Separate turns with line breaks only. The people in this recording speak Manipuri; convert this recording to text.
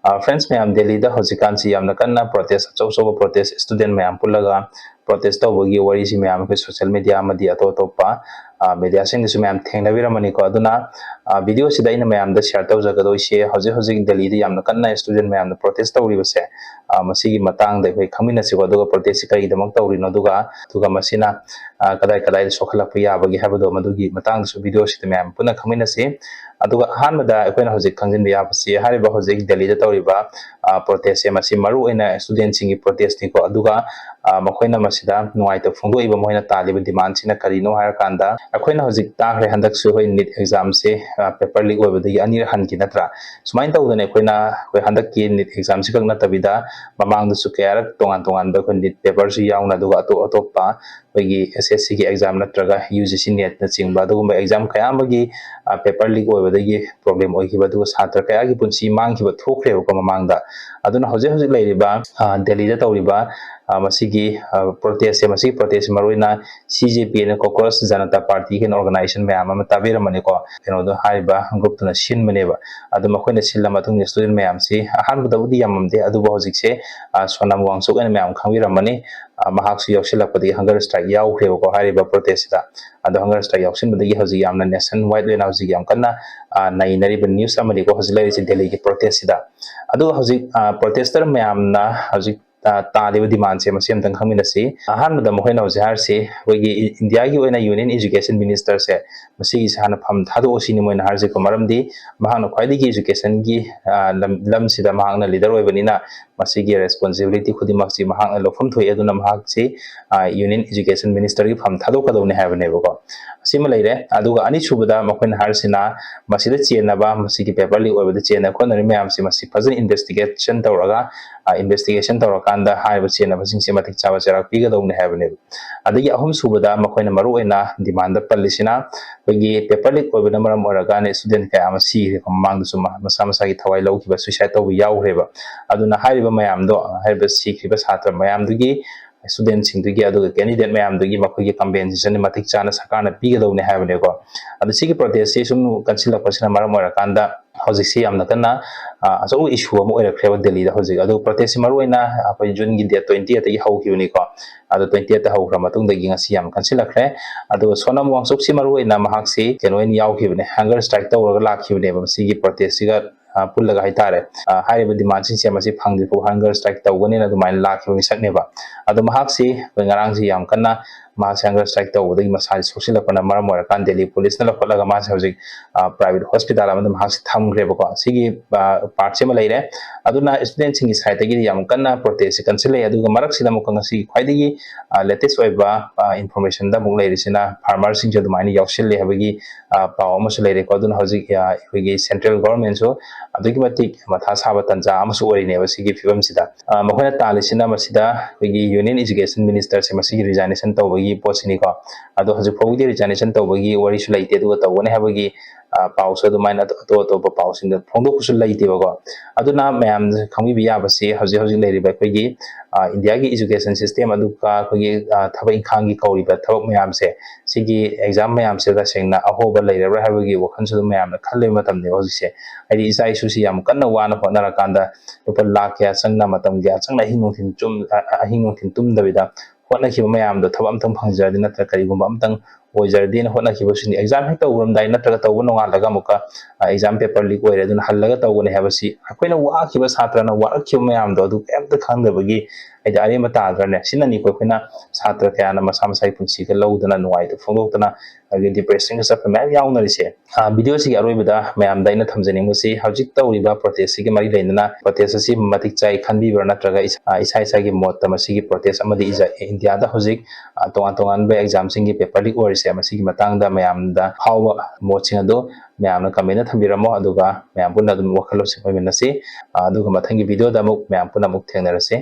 Friends mayam Delhi da Hwjik si yamna kanna protest achau protest student mayam pullaga protest tawbagi wari si mayam ko social media amadi atop media sing su mayam thengnabiramani ko aduna video sida ina mayam da share tawjagado ise Hwjik Delhi da yamna kanna student mayam da protest tawribase masigi matang da koi khamina si ko aduga protest kai damak tawrino duga masina kadai sokhalakpa yabagi habado madugi matang su video sida mayam puna khamina si aduga hanbada akoina Hwjik khangjin yabasi hariba Hwjik Delhi da tawriba protest masi maru ina student singi protest ni ko aduga makoina masida nuaita phungdo iba moina taliba demand sina karino har kanda akoina Hwjik ta handak su hoi NEET exam se paper leak obadagi anir hanki natra sumain tawdane akoina koi handak ki NEET exam se kakna tabida mamang da su kayar tongan da ko NEET paper su yauna duga atoppa bagi SSC ki exam natraga UGC NET na chingba dugumba exam kaya magi paper leak obadagi problem oikiba duga satra kaya gi punsi mangkiba thokre ko mamangda aduna hojik leiriba Delhi da tawriba masigi protest masigi protest maruina CJP na Cockroach Janata Party ken organization mayam ama tabiramani ko keno do haiba group tuna shin maneba adu makoina silla matung student mayam si ahan budabudi yamamde adu hojik se sonam wangsuk en mayam khangwiramani mahak su yaksilakpadi hunger strike yaukhreba ko haiba protest da adu hunger strike yaksinbadagi hojik yamna nation wide lena hojik yam kanna nainariba news amadi ko hojik leiri Delhi ki protest da adu hojik protester mayamna hojik Talib demand से मसी अमतंग खंगमिनसी अहानबदा मखोइना हौजार से होगी इंडिया की ओइना यूनियन एजुकेशन मिनिस्टर से मसी साना फम थादोसिनि मोइना हारजे को मरमदी महांगना ख्वाइदि की एजुकेशन की लम सिदा महांगना लीडर ओइबनिना मसी की रेस्पोंसिबिलिटी खुदिमक से महांगना लोफम थोइ अदुना महांग से यूनियन एजुकेशन मिनिस्टर की फम थादोकदौने हाबनेबको सिम लेरे अदुगा अनि सुबदा मखोइना हारसिना मसीदा चेनबा मसी की पेपर लीक ओइबदा चेना खोनरि मैम से मसी फजन इन्वेस्टिगेशन तौरगा इन्वेस्टिगेशन तौरकांदा हाइबा चेनबसिंग से मतिक चाबा चराक पीगदौने हाबने अदगी अहम सुबदा मखोइना मरु ओइना डिमांड पल्लिसिना बगी पेपर लीक ओइबना मरम ओरगाने स्टूडेंट का आमा सी मांग सुमा मसा मसा की थवाई लौकिबा सुसाइड तौबा यावरेबा अदुना हाइबा मयाम दो हाइबा सीखिबा छात्र मयाम दुगी student sing dugi adu candidate mayam dugi makoi compensation matik chana sakana pigedowne habne ko adu sigi protest se sum kansila pasina maram ora kanda hojik se amna kana aso issue am ora khrewa Delhi da hojik adu protest maruina apoi June gi date 20 ati hawkibuni ko adu 20 ta hawkra matung dagi ngasi am kansila khre adu sonam wangsuk si maruina mahak se kenoin yawkibune hunger strike tawraga lakhibune ba sigi protest siga पुल्लगा हाइतारे हाइबा डिमांड सिंग से मसी फंगदि फो हंगर स्ट्राइक तौगने ना दुमाइन लाखिबो मिसकनेबा अदु महाक सी ngaraang si yam kanna ma hunger strike tawbadagi masa sosilakpana maram orakan Delhi police na lakholaga ma hojik private hospital amada mahak thamgreba ko sigi part se ma leire aduna student sing side gi yam kanna protest cancel aduga marak sida mukang si khwaidagi latest oiba information da muk leire sina farmer sing je dumaini yausil le habagi paw amasu leire ko aduna hojik hoigi central government so adugi matik matha saba tanja amasu orine ba sigi fibam sida makhona talisina masida hoigi union education minister se masigi resignation tawbagi posini ko ado haju fogdi resignation tawbagi wari su laite du tawone habagi पाउ से दुमाइना तो पाउ सिंग फोंदो कुसु लैतेबो को अदुना मैम खंगी बिया बसे हजि हजि लेरिबा कोगी इंडिया की एजुकेशन सिस्टम अदुका कोगी थबा इंखांगी कौरिबा थबक मैम से सिगी एग्जाम मैम से दा सेंगना अहोबा लेरबा हाबगी वखन सु मैम ना खल्ले मतम ने हजि से आइदि इसा इशु सि याम कन्न वाना होनरा कांदा उपर लाख या संगना मतम गया संगना हिंगोथिन तुम दबिदा होनखिबा मैम दो थबा अमतंग फंगजरदि नत्र करिगुम अमतंग ओइजरदि होनखिबसुनि एग्जाम हेक तौरमदाय नत्रगा तौबो नोंगालगा मुका एग्जाम पेपर लीक ओइरे दुन हल्लगा तौगने हाबसि अखोइना वाखिबा छात्रना वाखिबा मैम दो अदु केमता खंगदबगी आइदा अरेमा ताद्रने सिननि कोइना छात्र कयाना मसा मसाई पुंसी के लौदना नुवाइ तो फोंदोक्तना अगे डिप्रेशन का सप मैम याउनरिसे वीडियो सि अरोइबदा मैम दाइना थमजनिंगसि हौजिक तौरिबा प्रोटेस्ट सि के मरि लेना प्रोटेस्ट सि मतिक चाइ खनबिबर नत्रगा इसा की मोत तमसि की प्रोटेस्ट अमदि इंडिया दा हौजिक तोंगान बे एग्जाम सिंग की पेपर लीक ओरिसे मसि की मतंग दा मैम दा हाव मोचिंग अदो मैम कमेंट थंबिरमो अदुगा मैम पुना वखलो से ओइमिनसि अदुगा मथंगी वीडियो दा मुक मैम पुना मुक थेंगनरसे